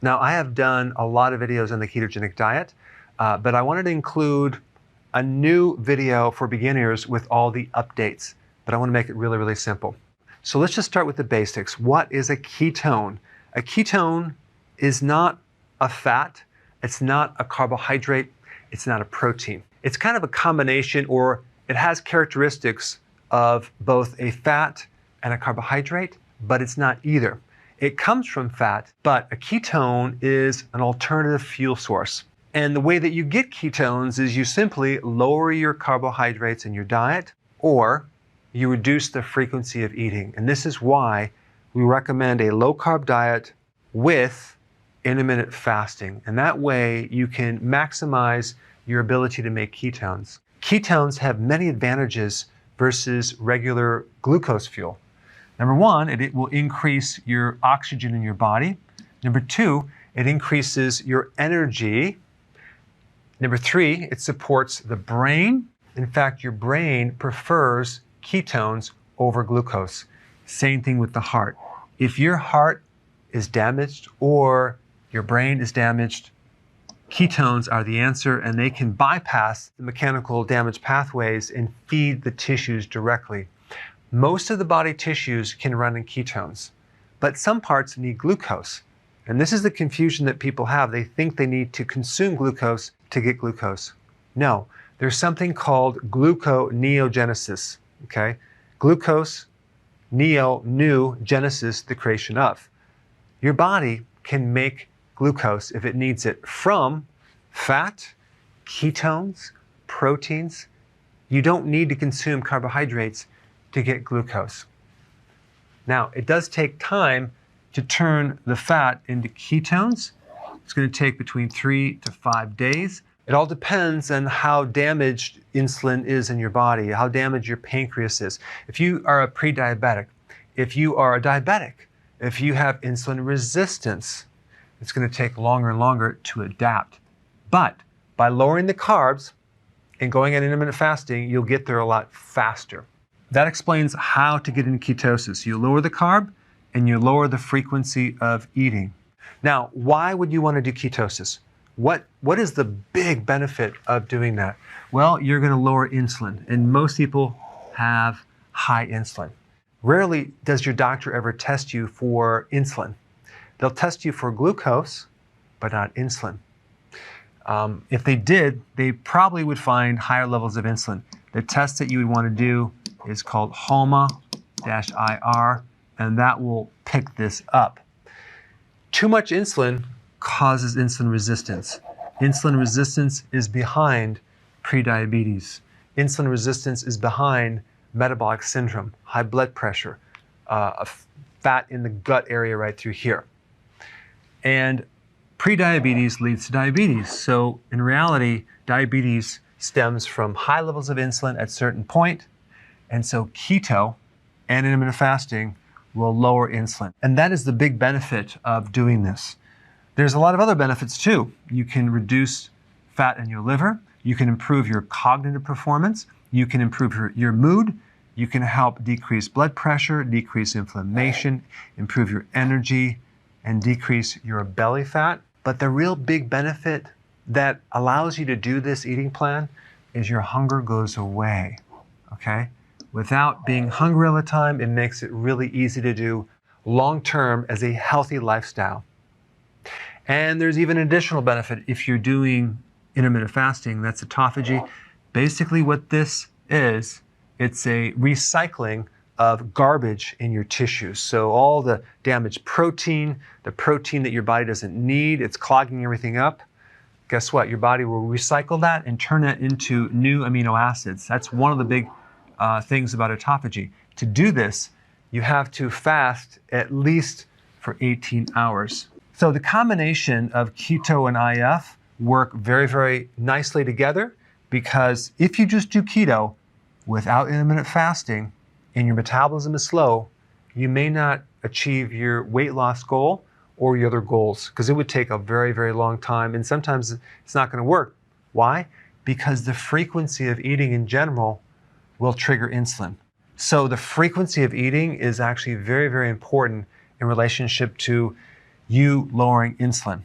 Now, I have done a lot of videos on the ketogenic diet, but I wanted to include a new video for beginners with all the updates, but I want to make it really, really simple. So let's just start with the basics. What is a ketone? A ketone is not a fat, it's not a carbohydrate, it's not a protein. It's kind of a combination, or it has characteristics of both a fat and a carbohydrate, but it's not either. It comes from fat, but a ketone is an alternative fuel source. And the way that you get ketones is you simply lower your carbohydrates in your diet, or you reduce the frequency of eating. And this is why we recommend a low-carb diet with intermittent fasting. And that way you can maximize your ability to make ketones. Ketones have many advantages versus regular glucose fuel. Number one, it will increase your oxygen in your body. Number two, it increases your energy. Number three, it supports the brain. In fact, your brain prefers ketones over glucose. Same thing with the heart. If your heart is damaged or your brain is damaged, ketones are the answer, and they can bypass the mechanical damage pathways and feed the tissues directly. Most of the body tissues can run in ketones, but some parts need glucose. And this is the confusion that people have. They think they need to consume glucose to get glucose. No, there's something called gluconeogenesis, okay? Glucose, new, genesis, the creation of. Your body can make glucose if it needs it from fat, ketones, proteins. You don't need to consume carbohydrates to get glucose. Now, it does take time to turn the fat into ketones. It's going to take between 3 to 5 days. It all depends on how damaged insulin is in your body, how damaged your pancreas is. If you are a pre-diabetic, if you are a diabetic, if you have insulin resistance, it's going to take longer and longer to adapt. But by lowering the carbs and going on intermittent fasting, you'll get there a lot faster. That explains how to get into ketosis. You lower the carb and you lower the frequency of eating. Now, why would you want to do ketosis? What is the big benefit of doing that? Well, you're going to lower insulin, and most people have high insulin. Rarely does your doctor ever test you for insulin. They'll test you for glucose, but not insulin. If they did, they probably would find higher levels of insulin. The test that you would want to do is called HOMA-IR, and that will pick this up. Too much insulin causes insulin resistance. Insulin resistance is behind prediabetes. Insulin resistance is behind metabolic syndrome, high blood pressure, fat in the gut area right through here. And prediabetes leads to diabetes. So in reality, diabetes stems from high levels of insulin at a certain point. And so keto and intermittent fasting will lower insulin. And that is the big benefit of doing this. There's a lot of other benefits too. You can reduce fat in your liver. You can improve your cognitive performance. You can improve your mood. You can help decrease blood pressure, decrease inflammation, improve your energy, and decrease your belly fat. But the real big benefit that allows you to do this eating plan is your hunger goes away, okay? Without being hungry all the time, it makes it really easy to do long-term as a healthy lifestyle. And there's even an additional benefit if you're doing intermittent fasting, that's autophagy. Basically what this is, it's a recycling of garbage in your tissues. So all the damaged protein, the protein that your body doesn't need, it's clogging everything up. Guess what? Your body will recycle that and turn that into new amino acids. That's one of the big things about autophagy. To do this, you have to fast at least for 18 hours. So the combination of keto and IF work very, very nicely together, because if you just do keto without intermittent fasting and your metabolism is slow, you may not achieve your weight loss goal or your other goals, because it would take a very, very long time, and sometimes it's not going to work. Why? Because the frequency of eating in general will trigger insulin. So the frequency of eating is actually very, very important in relationship to you lowering insulin.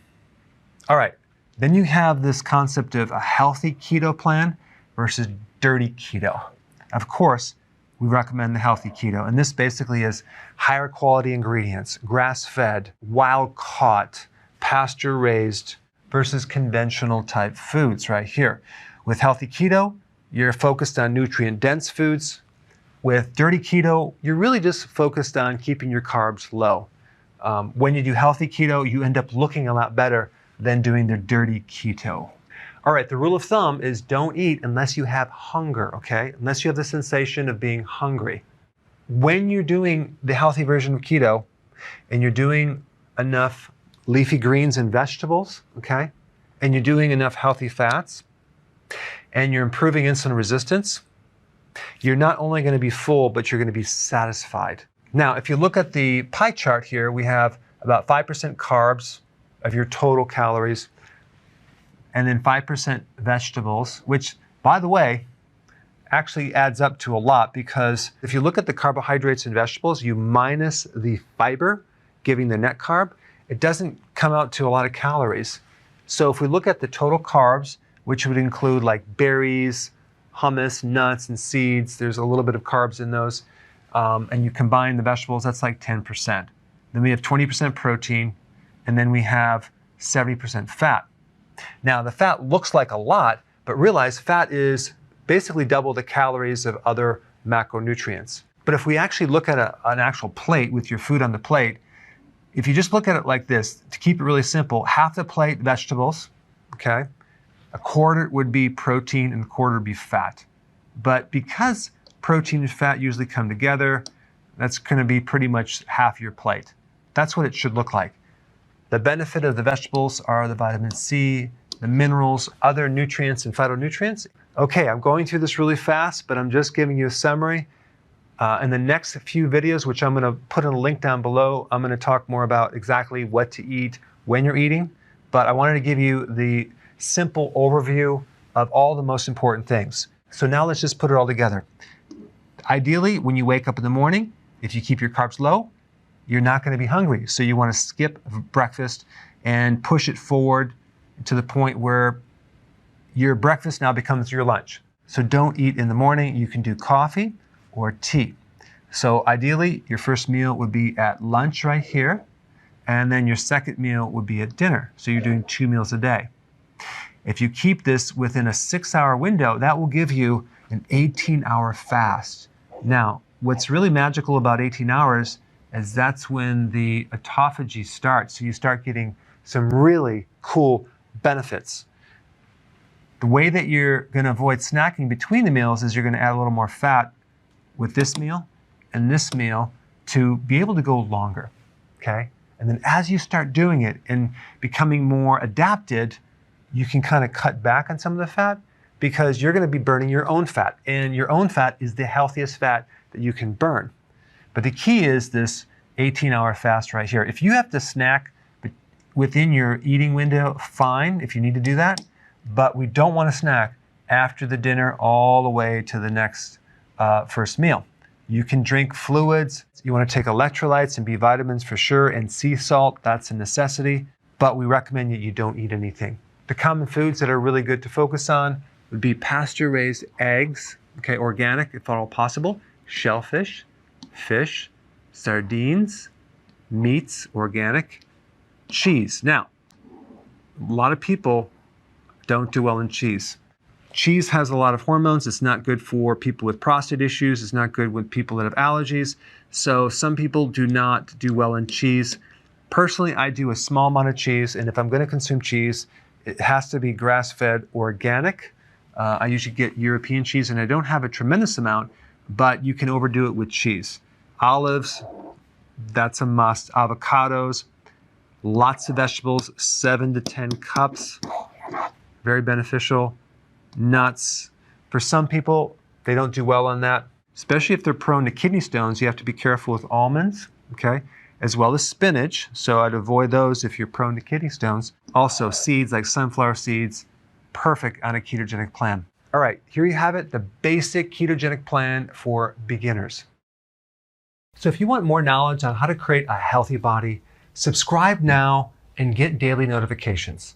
All right, then you have this concept of a healthy keto plan versus dirty keto. Of course, we recommend the healthy keto, and this basically is higher quality ingredients, grass-fed, wild-caught, pasture-raised versus conventional type foods right here. With healthy keto, you're focused on nutrient-dense foods. With dirty keto, you're really just focused on keeping your carbs low. When you do healthy keto, you end up looking a lot better than doing the dirty keto. All right, the rule of thumb is don't eat unless you have hunger, okay? Unless you have the sensation of being hungry. When you're doing the healthy version of keto and you're doing enough leafy greens and vegetables, okay? And you're doing enough healthy fats and you're improving insulin resistance, you're not only going to be full, but you're going to be satisfied. Now, if you look at the pie chart here, we have about 5% carbs of your total calories, and then 5% vegetables, which, by the way, actually adds up to a lot, because if you look at the carbohydrates and vegetables, you minus the fiber, giving the net carb, it doesn't come out to a lot of calories. So if we look at the total carbs, which would include like berries, hummus, nuts, and seeds, there's a little bit of carbs in those, and you combine the vegetables, that's like 10%. Then we have 20% protein, and then we have 70% fat. Now, the fat looks like a lot, but realize fat is basically double the calories of other macronutrients. But if we actually look at an actual plate with your food on the plate, if you just look at it like this, to keep it really simple, half the plate vegetables, okay? A quarter would be protein and a quarter would be fat. But because protein and fat usually come together, that's going to be pretty much half your plate. That's what it should look like. The benefit of the vegetables are the vitamin C, the minerals, other nutrients and phytonutrients. Okay, I'm going through this really fast, but I'm just giving you a summary. In the next few videos, which I'm going to put in a link down below, I'm going to talk more about exactly what to eat when you're eating. But I wanted to give you the simple overview of all the most important things. So now let's just put it all together. Ideally, when you wake up in the morning, if you keep your carbs low, you're not going to be hungry. So you want to skip breakfast and push it forward to the point where your breakfast now becomes your lunch. So don't eat in the morning. You can do coffee or tea. So ideally, your first meal would be at lunch right here, and then your second meal would be at dinner. So you're doing 2 meals a day. If you keep this within a 6-hour window, that will give you an 18-hour fast. Now, what's really magical about 18 hours is that's when the autophagy starts. So you start getting some really cool benefits. The way that you're going to avoid snacking between the meals is you're going to add a little more fat with this meal and this meal to be able to go longer, okay? And then as you start doing it and becoming more adapted, you can kind of cut back on some of the fat because you're going to be burning your own fat. And your own fat is the healthiest fat that you can burn. But the key is this 18-hour fast right here. If you have to snack within your eating window, fine, if you need to do that. But we don't want to snack after the dinner all the way to the next first meal. You can drink fluids. You want to take electrolytes and B vitamins for sure, and sea salt, that's a necessity. But we recommend that you don't eat anything. The common foods that are really good to focus on would be pasture-raised eggs, okay, organic if at all possible, shellfish, fish, sardines, meats, organic, cheese. Now, a lot of people don't do well in cheese. Cheese has a lot of hormones. It's not good for people with prostate issues. It's not good with people that have allergies. So some people do not do well in cheese. Personally, I do a small amount of cheese, and if I'm going to consume cheese, it has to be grass-fed organic. I usually get European cheese, and I don't have a tremendous amount, but you can overdo it with cheese. Olives, that's a must. Avocados, lots of vegetables, 7 to 10 cups, very beneficial. Nuts, for some people, they don't do well on that, especially if they're prone to kidney stones. You have to be careful with almonds, okay, as well as spinach. So I'd avoid those if you're prone to kidney stones. Also, seeds like sunflower seeds, perfect on a ketogenic plan. All right, here you have it, the basic ketogenic plan for beginners. So if you want more knowledge on how to create a healthy body, Subscribe now and get daily notifications.